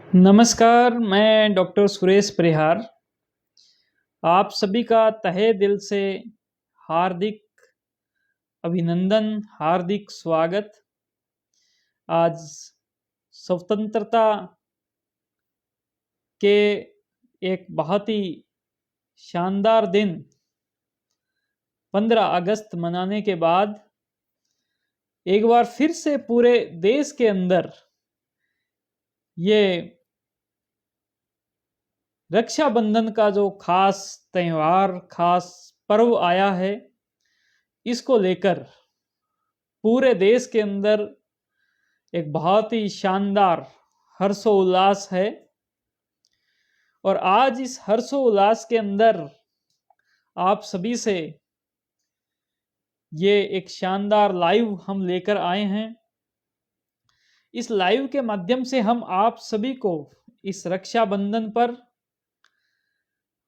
नमस्कार, मैं डॉक्टर सुरेश परिहार आप सभी का तहे दिल से हार्दिक अभिनंदन, हार्दिक स्वागत। आज स्वतंत्रता के एक बहुत ही शानदार दिन 15 अगस्त मनाने के बाद एक बार फिर से पूरे देश के अंदर ये रक्षाबंधन का जो खास त्यौहार, खास पर्व आया है, इसको लेकर पूरे देश के अंदर एक बहुत ही शानदार हर्षोल्लास है। और आज इस हर्षोल्लास के अंदर आप सभी से ये एक शानदार लाइव हम लेकर आए हैं। इस लाइव के माध्यम से हम आप सभी को इस रक्षाबंधन पर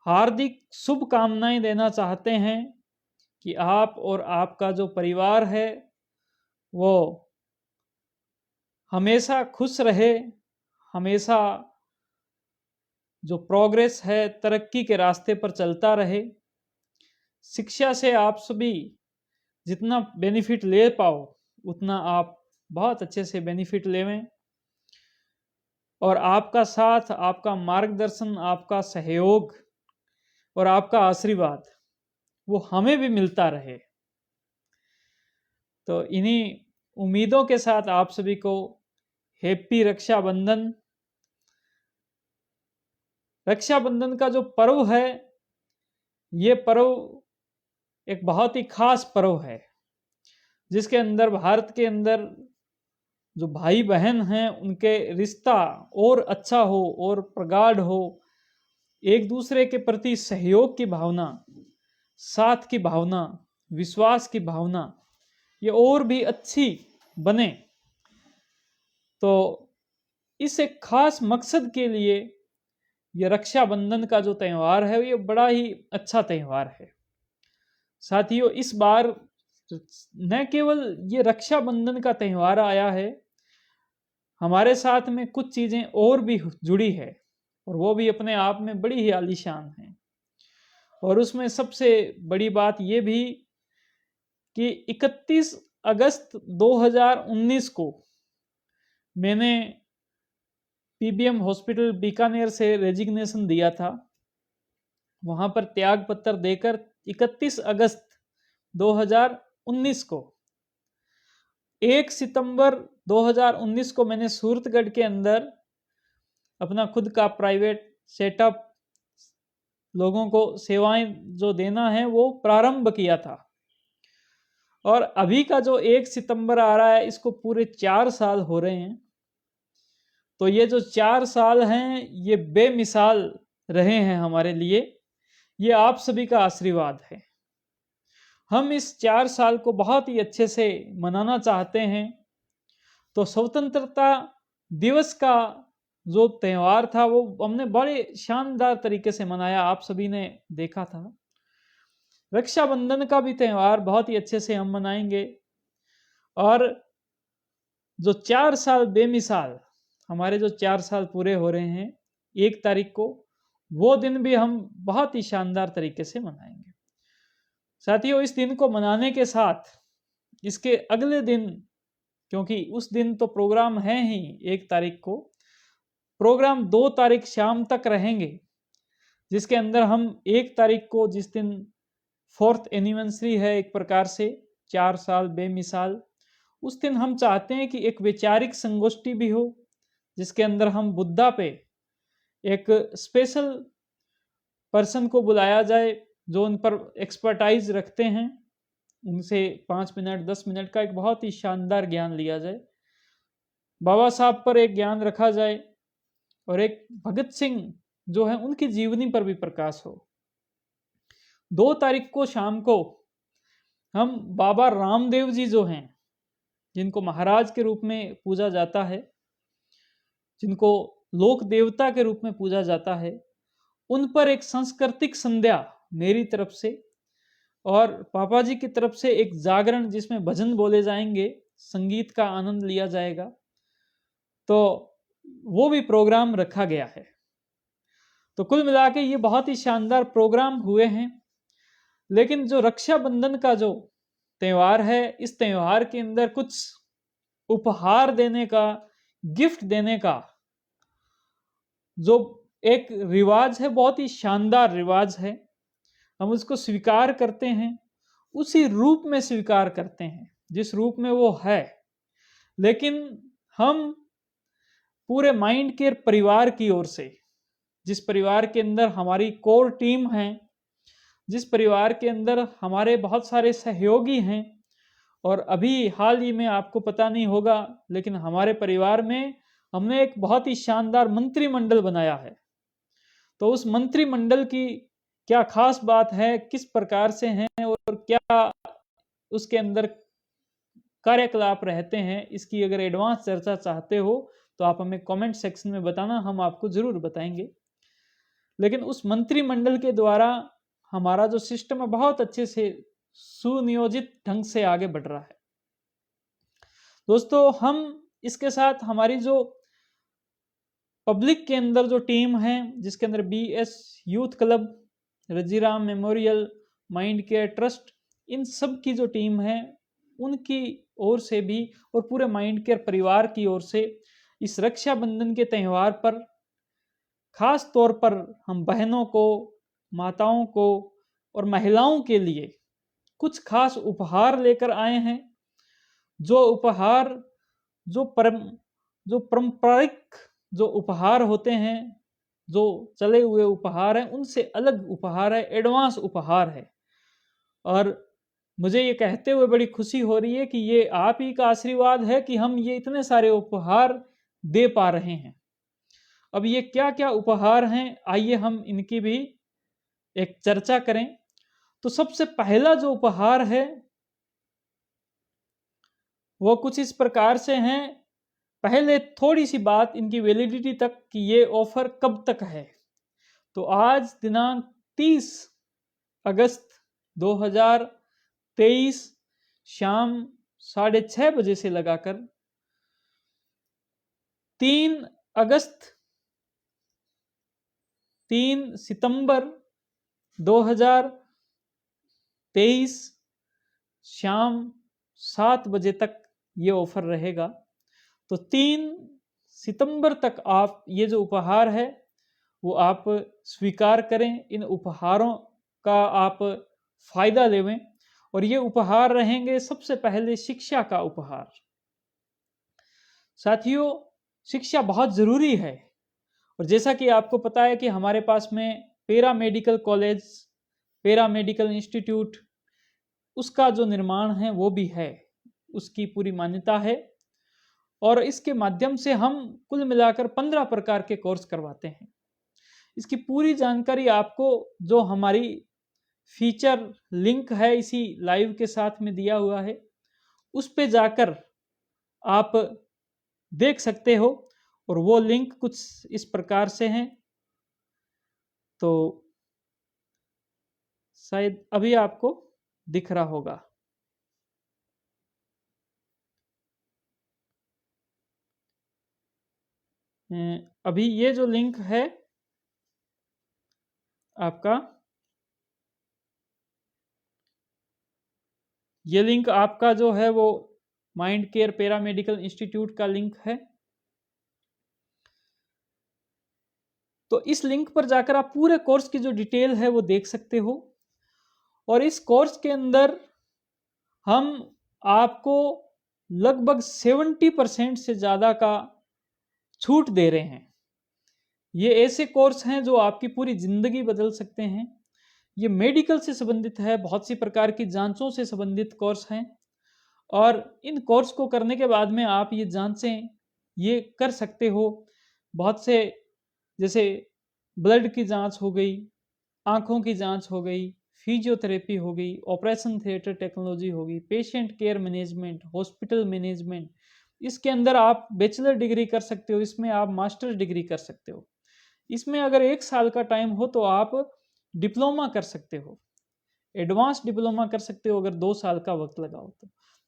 हार्दिक शुभकामनाएं देना चाहते हैं कि आप और आपका जो परिवार है वो हमेशा खुश रहे, हमेशा जो प्रोग्रेस है, तरक्की के रास्ते पर चलता रहे। शिक्षा से आप सभी जितना बेनिफिट ले पाओ उतना आप बहुत अच्छे से बेनिफिट लेवें, और आपका साथ, आपका मार्गदर्शन, आपका सहयोग और आपका आशीर्वाद वो हमें भी मिलता रहे। तो इन्हीं उम्मीदों के साथ आप सभी को हैप्पी रक्षाबंधन। रक्षाबंधन का जो पर्व है, ये पर्व एक बहुत ही खास पर्व है, जिसके अंदर भारत के अंदर जो भाई बहन हैं उनके रिश्ता और अच्छा हो और प्रगाढ़ हो, एक दूसरे के प्रति सहयोग की भावना, साथ की भावना, विश्वास की भावना ये और भी अच्छी बने। तो इस एक खास मकसद के लिए ये रक्षाबंधन का जो त्यौहार है ये बड़ा ही अच्छा त्यौहार है। साथियों, इस बार न केवल ये रक्षाबंधन का त्यौहार आया है, हमारे साथ में कुछ चीजें और भी जुड़ी है, और वो भी अपने आप में बड़ी ही आलीशान है। और उसमें सबसे बड़ी बात ये भी कि 31 अगस्त 2019 को मैंने पीबीएम हॉस्पिटल बीकानेर से रेजिग्नेशन दिया था। वहां पर त्याग पत्र देकर 31 अगस्त 2019 को 1 सितंबर 2019 को मैंने सूरतगढ़ के अंदर अपना खुद का प्राइवेट सेटअप, लोगों को सेवाएं जो देना है वो प्रारंभ किया था। और अभी का जो 1 सितंबर आ रहा है, इसको पूरे 4 साल हो रहे हैं। तो ये जो 4 साल हैं ये बेमिसाल रहे हैं हमारे लिए। ये आप सभी का आशीर्वाद है। हम इस 4 साल को बहुत ही अच्छे से मनाना चाहते हैं। तो स्वतंत्रता दिवस का जो त्यौहार था वो हमने बड़े शानदार तरीके से मनाया, आप सभी ने देखा था। रक्षाबंधन का भी त्यौहार बहुत ही अच्छे से हम मनाएंगे। और जो 4 साल बेमिसाल, हमारे जो 4 साल पूरे हो रहे हैं 1 तारीख को, वो दिन भी हम बहुत ही शानदार तरीके से मनाएंगे। साथियों, इस दिन को मनाने के साथ इसके अगले दिन, क्योंकि उस दिन तो प्रोग्राम है ही 1 तारीख को, प्रोग्राम 2 तारीख शाम तक रहेंगे, जिसके अंदर हम 1 तारीख को, जिस दिन 4th एनिवर्सरी है एक प्रकार से, 4 साल बेमिसाल, उस दिन हम चाहते हैं कि एक वैचारिक संगोष्ठी भी हो, जिसके अंदर हम बुद्धा पे एक स्पेशल पर्सन को बुलाया जाए जो उन पर एक्सपर्टाइज रखते हैं। उनसे 5 मिनट 10 मिनट का एक बहुत ही शानदार ज्ञान लिया जाए। बाबा साहब पर एक ज्ञान रखा जाए, और एक भगत सिंह जो है उनकी जीवनी पर भी प्रकाश हो। 2 तारीख को शाम को हम बाबा रामदेव जी जो हैं, जिनको महाराज के रूप में पूजा जाता है, जिनको लोक देवता के रूप में पूजा जाता है, उन पर एक सांस्कृतिक संध्या मेरी तरफ से और पापा जी की तरफ से एक जागरण, जिसमें भजन बोले जाएंगे, संगीत का आनंद लिया जाएगा। तो वो भी प्रोग्राम रखा गया है। तो कुल मिला के ये बहुत ही शानदार प्रोग्राम हुए हैं। लेकिन जो रक्षाबंधन का जो त्यौहार है, इस त्यौहार के अंदर कुछ उपहार देने का, गिफ्ट देने का जो एक रिवाज है, बहुत ही शानदार रिवाज है। हम उसको स्वीकार करते हैं, उसी रूप में स्वीकार करते हैं जिस रूप में वो है। लेकिन हम पूरे माइंड केयर परिवार की ओर से, जिस परिवार के अंदर हमारी कोर टीम है, जिस परिवार के अंदर हमारे बहुत सारे सहयोगी हैं, और अभी हाल ही में आपको पता नहीं होगा, लेकिन हमारे परिवार में हमने एक बहुत ही शानदार मंत्रिमंडल बनाया है। तो उस मंत्रिमंडल की क्या खास बात है, किस प्रकार से हैं और क्या उसके अंदर कार्यकलाप रहते हैं, इसकी अगर एडवांस चर्चा चाहते हो तो आप हमें कमेंट सेक्शन में बताना, हम आपको जरूर बताएंगे। लेकिन उस मंत्रिमंडल के द्वारा हमारा जो सिस्टम है बहुत अच्छे से सुनियोजित ढंग से आगे बढ़ रहा है। दोस्तों, हम इसके साथ हमारी जो पब्लिक के अंदर जो टीम है, जिसके अंदर BS youth club, Rajiram memorial, mind care trust, इन सब की जो टीम है उनकी ओर से भी और पूरे माइंड केयर परिवार की ओर से इस रक्षाबंधन के त्यौहार पर खास तौर पर हम बहनों को, माताओं को और महिलाओं के लिए कुछ खास उपहार लेकर आए हैं। जो उपहार जो पारंपरिक जो उपहार होते हैं, जो चले हुए उपहार हैं, उनसे अलग उपहार है, एडवांस उपहार है। और मुझे ये कहते हुए बड़ी खुशी हो रही है कि ये आप ही का आशीर्वाद है कि हम ये इतने सारे उपहार दे पा रहे हैं। अब ये क्या क्या उपहार हैं, आइए हम इनकी भी एक चर्चा करें। तो सबसे पहला जो उपहार है वो कुछ इस प्रकार से हैं। पहले थोड़ी सी बात इनकी वैलिडिटी तक कि ये ऑफर कब तक है। तो आज दिनांक 30 अगस्त 2023 शाम 6:30 बजे से लगाकर 3 सितंबर 2023 शाम 7 बजे तक ये ऑफर रहेगा। तो 3 सितंबर तक आप ये जो उपहार है वो आप स्वीकार करें, इन उपहारों का आप फायदा लेवें। और ये उपहार रहेंगे सबसे पहले शिक्षा का उपहार। साथियों, शिक्षा बहुत जरूरी है, और जैसा कि आपको पता है कि हमारे पास में para medical college, para medical institute, उसका जो निर्माण है वो भी है, उसकी पूरी मान्यता है। और इसके माध्यम से हम कुल मिलाकर 15 प्रकार के कोर्स करवाते हैं। इसकी पूरी जानकारी आपको जो हमारी फीचर लिंक है इसी लाइव के साथ में दिया हुआ है, उस पे जाकर आप देख सकते हो। और वो लिंक कुछ इस प्रकार से हैं। तो शायद अभी आपको दिख रहा होगा। अभी ये जो लिंक है आपका, ये लिंक आपका जो है वो mind care para medical institute का लिंक है। तो इस लिंक पर जाकर आप पूरे कोर्स की जो डिटेल है वो देख सकते हो। और इस कोर्स के अंदर हम आपको लगभग 70% से ज़्यादा का छूट दे रहे हैं। ये ऐसे कोर्स हैं जो आपकी पूरी ज़िंदगी बदल सकते हैं। ये मेडिकल से संबंधित है, बहुत सी प्रकार की जांचों से संबंधित कोर्स हैं। और इन कोर्स को करने के बाद में आप ये जांचें ये कर सकते हो। बहुत से, जैसे ब्लड की जांच हो गई, आँखों की जांच हो गई, फिजियोथेरेपी हो गई, ऑपरेशन थिएटर टेक्नोलॉजी होगी, patient care management, hospital management. इसके अंदर आप बैचलर डिग्री कर सकते हो, इसमें आप मास्टर्स डिग्री कर सकते हो। इसमें अगर 1 साल का टाइम हो तो आप डिप्लोमा कर सकते हो, एडवांस डिप्लोमा कर सकते हो अगर 2 साल का वक्त लगाओ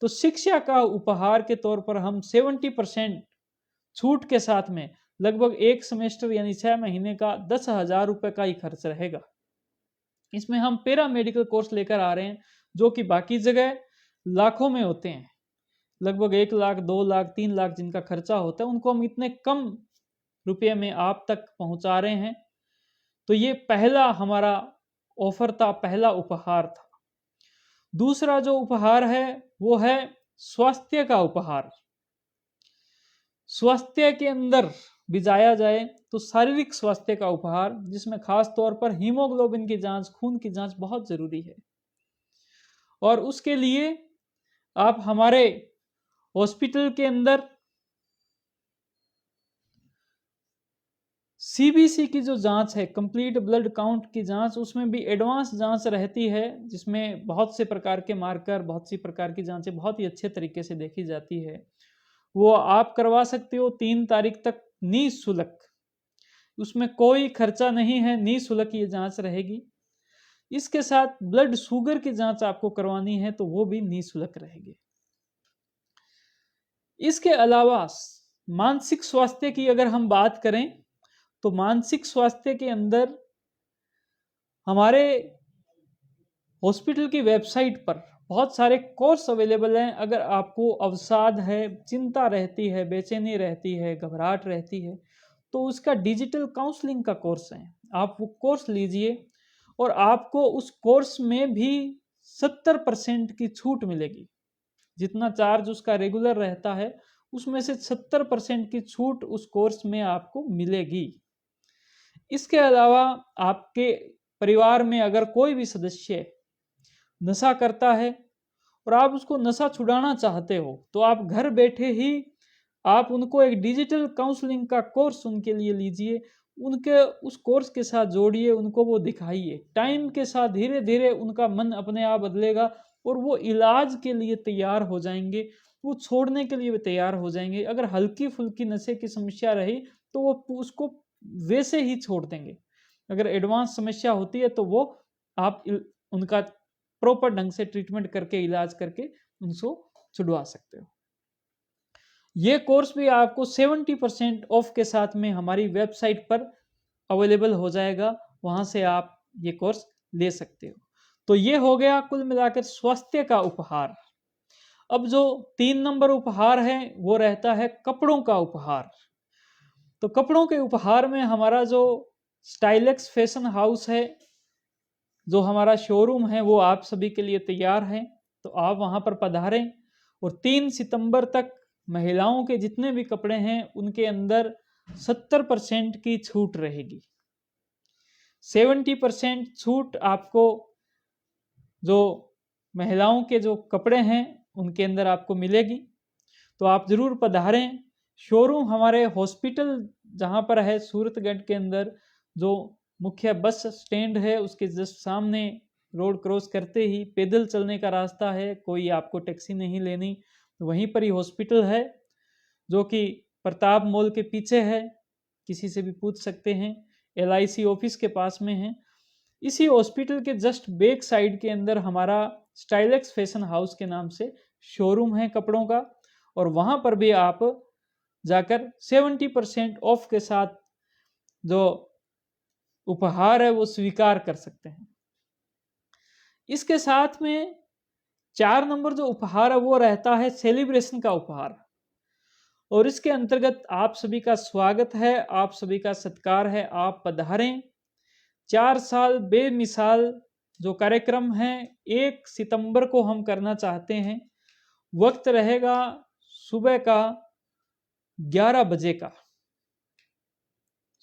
तो शिक्षा का उपहार के तौर पर हम 70% छूट के साथ में लगभग एक सेमेस्टर यानी 6 महीने का 10,000 रुपये का ही खर्च रहेगा। इसमें हम पैरा मेडिकल कोर्स लेकर आ रहे हैं जो कि बाकी जगह लाखों में होते हैं, लगभग 1 लाख, 2 लाख, 3 लाख जिनका खर्चा होता है, उनको हम इतने कम रुपये में आप तक पहुंचा रहे हैं। तो ये पहला हमारा ऑफर था, पहला उपहार था। दूसरा जो उपहार है वो है स्वास्थ्य का उपहार। स्वास्थ्य के अंदर भी जाया जाए तो शारीरिक स्वास्थ्य का उपहार, जिसमें खास तौर पर हीमोग्लोबिन की जांच, खून की जांच बहुत जरूरी है। और उसके लिए आप हमारे हॉस्पिटल के अंदर सीबीसी की जो जांच है, कंप्लीट ब्लड काउंट की जांच, उसमें भी एडवांस जांच रहती है, जिसमें बहुत से प्रकार के मार्कर, बहुत सी प्रकार की जांचें बहुत ही अच्छे तरीके से देखी जाती है। वो आप करवा सकते हो 3 तारीख तक निःशुल्क, उसमें कोई खर्चा नहीं है, निःशुल्क ये जांच रहेगी। इसके साथ ब्लड शुगर की जांच आपको करवानी है तो वो भी निःशुल्क रहेगी। इसके अलावा मानसिक स्वास्थ्य की अगर हम बात करें तो मानसिक स्वास्थ्य के अंदर हमारे हॉस्पिटल की वेबसाइट पर बहुत सारे कोर्स अवेलेबल हैं। अगर आपको अवसाद है, चिंता रहती है, बेचैनी रहती है, घबराहट रहती है, तो उसका डिजिटल काउंसलिंग का कोर्स है, आप वो कोर्स लीजिए और आपको उस कोर्स में भी 70% की छूट मिलेगी। जितना चार्ज उसका रेगुलर रहता है उसमें से 70% की छूट उस कोर्स में आपको मिलेगी। इसके अलावा आपके परिवार में अगर कोई भी सदस्य नशा करता है और आप उसको नशा छुड़ाना चाहते हो तो आप घर बैठे ही आप उनको एक डिजिटल काउंसलिंग का कोर्स उनके लिए लीजिए, उनके उस कोर्स के साथ जोड़िए, उनको वो दिखाइए। टाइम के साथ धीरे धीरे उनका मन अपने आप बदलेगा और वो इलाज के लिए तैयार हो जाएंगे, वो छोड़ने के लिए भी तैयार हो जाएंगे। अगर हल्की फुल्की नशे की समस्या रही तो वो उसको वैसे ही छोड़ देंगे। अगर एडवांस समस्या होती है तो वो आप उनका प्रॉपर ढंग से ट्रीटमेंट करके, इलाज करके उनको छुड़वा सकते हो। ये कोर्स भी आपको 70% ऑफ के साथ में हमारी वेबसाइट पर अवेलेबल हो जाएगा, वहां से आप ये कोर्स ले सकते हो। तो ये हो गया कुल मिलाकर स्वास्थ्य का उपहार। अब जो 3 नंबर उपहार है वो रहता है कपड़ों का उपहार। तो कपड़ों के उपहार में हमारा जो स्टाइलेक्स फैशन हाउस है, जो हमारा शोरूम है, वो आप सभी के लिए तैयार है। तो आप वहां पर पधारें और 3 सितंबर तक महिलाओं के जितने भी कपड़े हैं उनके अंदर 70% की छूट रहेगी। 70% छूट आपको जो महिलाओं के जो कपड़े हैं उनके अंदर आपको मिलेगी। तो आप जरूर पधारें। शोरूम हमारे हॉस्पिटल जहाँ पर है सूरतगढ़ के अंदर, जो मुख्य बस स्टैंड है उसके जस्ट सामने, रोड क्रॉस करते ही पैदल चलने का रास्ता है, कोई आपको टैक्सी नहीं लेनी। वहीं पर ही हॉस्पिटल है जो कि प्रताप मॉल के पीछे है, किसी से भी पूछ सकते हैं, LIC ऑफिस के पास में है। इसी हॉस्पिटल के जस्ट बैक साइड के अंदर हमारा स्टाइलेक्स फैशन हाउस के नाम से शोरूम है कपड़ों का, और वहां पर भी आप जाकर 70% ऑफ के साथ जो उपहार है वो स्वीकार कर सकते हैं। इसके साथ में 4 नंबर जो उपहार है वो रहता है सेलिब्रेशन का उपहार, और इसके अंतर्गत आप सभी का स्वागत है, आप सभी का सत्कार है, आप पधारें। 4 साल बेमिसाल जो कार्यक्रम है 1 सितंबर को हम करना चाहते हैं। वक्त रहेगा सुबह का 11 बजे का,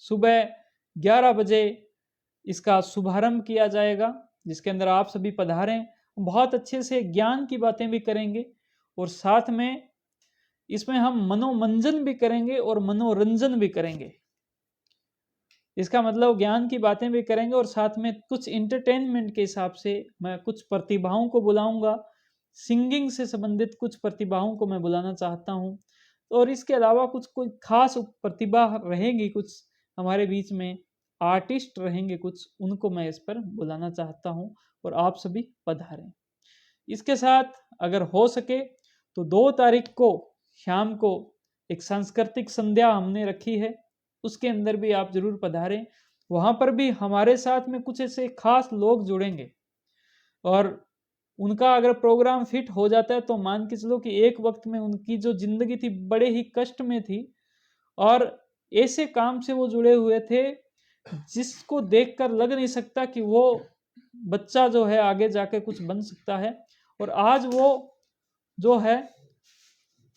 सुबह 11 बजे इसका शुभारंभ किया जाएगा, जिसके अंदर आप सभी पधारें। बहुत अच्छे से ज्ञान की बातें भी करेंगे और साथ में इसमें हम मनोमंजन भी करेंगे और मनोरंजन भी करेंगे। इसका मतलब ज्ञान की बातें भी करेंगे और साथ में कुछ इंटरटेनमेंट के हिसाब से मैं कुछ प्रतिभाओं को बुलाऊंगा, सिंगिंग से संबंधित कुछ प्रतिभाओं को मैं बुलाना चाहता हूं। और इसके अलावा कुछ कोई खास प्रतिभा रहेंगी, कुछ हमारे बीच में आर्टिस्ट रहेंगे कुछ, उनको मैं इस पर बुलाना चाहता हूं और आप सभी पधारें। इसके साथ अगर हो सके तो 2 तारीख को शाम को एक सांस्कृतिक संध्या हमने रखी है, उसके अंदर भी आप जरूर पधारें। वहां पर भी हमारे साथ में कुछ ऐसे खास लोग जुड़ेंगे और उनका अगर प्रोग्राम फिट हो जाता है तो मान के चलो कि एक वक्त में उनकी जो जिंदगी थी बड़े ही कष्ट में थी और ऐसे काम से वो जुड़े हुए थे जिसको देखकर लग नहीं सकता कि वो बच्चा जो है आगे जाके कुछ बन सकता है। और आज वो जो है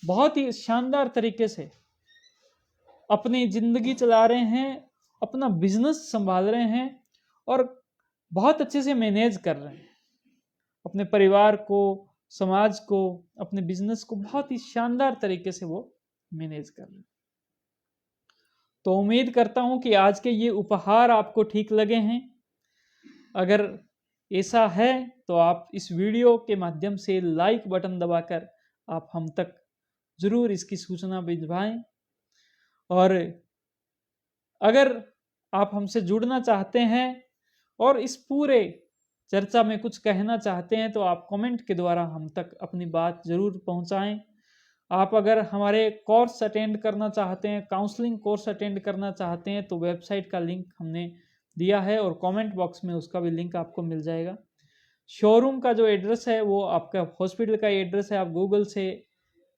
बहुत ही शानदार तरीके से अपनी जिंदगी चला रहे हैं, अपना बिजनेस संभाल रहे हैं और बहुत अच्छे से मैनेज कर रहे हैं अपने परिवार को, समाज को, अपने बिजनेस को बहुत ही शानदार तरीके से वो मैनेज कर रहे हैं। तो उम्मीद करता हूं कि आज के ये उपहार आपको ठीक लगे हैं। अगर ऐसा है तो आप इस वीडियो के माध्यम से लाइक बटन दबाकर आप हम तक जरूर इसकी सूचना भिजवाएं। और अगर आप हमसे जुड़ना चाहते हैं और इस पूरे चर्चा में कुछ कहना चाहते हैं तो आप कमेंट के द्वारा हम तक अपनी बात जरूर पहुंचाएं। आप अगर हमारे कोर्स अटेंड करना चाहते हैं, काउंसलिंग कोर्स अटेंड करना चाहते हैं तो वेबसाइट का लिंक हमने दिया है और कमेंट बॉक्स में उसका भी लिंक आपको मिल जाएगा। शोरूम का जो एड्रेस है वो आपका हॉस्पिटल का एड्रेस है, आप गूगल से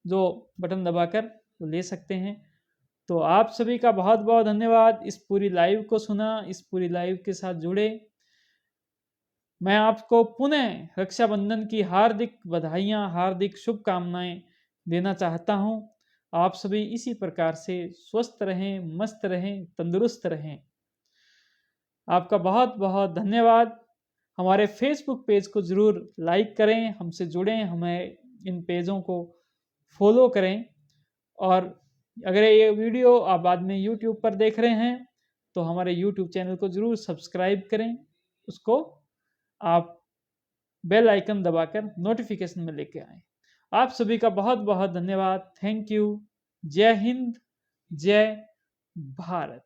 जो बटन दबाकर वो ले सकते हैं। तो आप सभी का बहुत बहुत धन्यवाद इस पूरी लाइव को सुना, इस पूरी लाइव के साथ जुड़े। मैं आपको पुनः रक्षाबंधन की हार्दिक बधाइयाँ, हार्दिक शुभकामनाएं देना चाहता हूं। आप सभी इसी प्रकार से स्वस्थ रहें, मस्त रहें, तंदुरुस्त रहें। आपका बहुत बहुत धन्यवाद। हमारे फेसबुक पेज को जरूर लाइक करें, हमसे जुड़ें, हमें इन पेजों को फॉलो करें। और अगर ये वीडियो आप बाद में यूट्यूब पर देख रहे हैं तो हमारे यूट्यूब चैनल को जरूर सब्सक्राइब करें, उसको आप बेल आइकन दबाकर नोटिफिकेशन में लेके आएं। आप सभी का बहुत बहुत धन्यवाद। Thank you. जय हिंद, जय भारत।